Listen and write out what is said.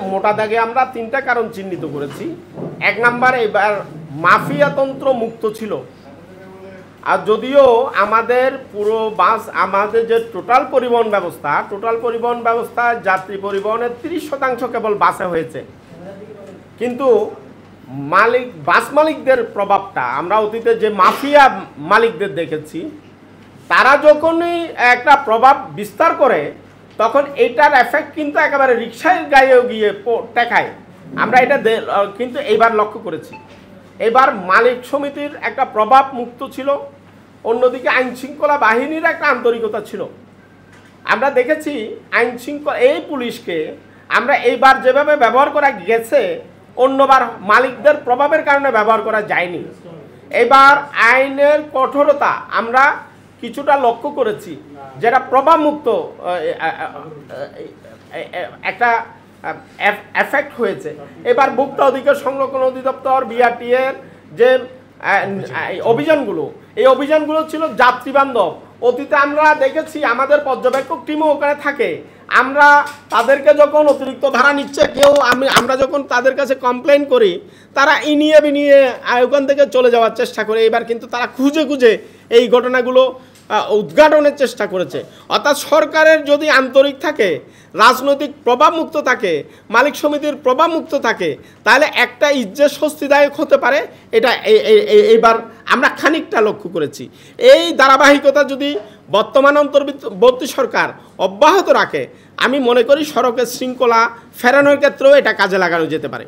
মোটা দাগে আমরা তিনটা কারণ চিহ্নিত করেছি। এক নাম্বার, এবার মাফিয়াতন্ত্র মুক্ত ছিল। আর যদিও আমাদের পুরো আমাদের যে টোটাল পরিবহন ব্যবস্থা যাত্রী পরিবহনের 30% কেবল বাসে হয়েছে, কিন্তু বাস মালিকদের প্রভাবটা আমরা অতীতে যে মাফিয়া মালিকদের দেখেছি, তারা যখনই একটা প্রভাব বিস্তার করে তখন এটার এফেক্ট কিন্তু একেবারে রিক্সায় গায়েও গিয়ে টেকায়। আমরা এটা কিন্তু এইবার লক্ষ্য করেছি। এবার মালিক সমিতির একটা প্রভাব মুক্ত ছিল, অন্যদিকে আইনশৃঙ্খলা বাহিনীর একটা আন্তরিকতা ছিল। আমরা দেখেছি আইনশৃঙ্খলা এই পুলিশকে আমরা এইবার যেভাবে ব্যবহার করা গেছে, অন্যবার মালিকদের প্রভাবের কারণে ব্যবহার করা যায়নি। এবার আইনের কঠোরতা আমরা কিছুটা লক্ষ্য করেছি, যেটা প্রভাবমুক্ত একটা এফেক্ট হয়েছে। এবার ভোক্তা অধিকার সংরক্ষণ অধিদপ্তর বিআরটি এর যে এই অভিযানগুলো ছিল যাত্রী বান্ধব। অতীতে আমরা দেখেছি আমাদের পর্যবেক্ষক টিমও ওখানে থাকে, আমরা তাদেরকে যখন অতিরিক্ত ভাড়া নিচ্ছে আমরা যখন তাদের কাছে কমপ্লেন করি, তারা ইনিয়ে বিনিয়ে ওখান থেকে চলে যাওয়ার চেষ্টা করে। এবার কিন্তু তারা খুঁজে এই ঘটনাগুলো উদ্ঘাটনের চেষ্টা করেছে। অর্থাৎ সরকারের যদি আন্তরিক থাকে, রাজনৈতিক প্রভাবমুক্ত থাকে, মালিক সমিতির প্রভাবমুক্ত থাকে, তাহলে একটা ইজ্জত স্বস্তিদায়ক হতে পারে। এটা এইবার আমরা খানিকটা লক্ষ্য করেছি। এই ধারাবাহিকতা যদি বর্তমান অন্তর্বর্তী সরকার অব্যাহত রাখে, আমি মনে করি সড়কের শৃঙ্খলা ফেরানোর ক্ষেত্রেও এটা কাজে লাগানো যেতে পারে।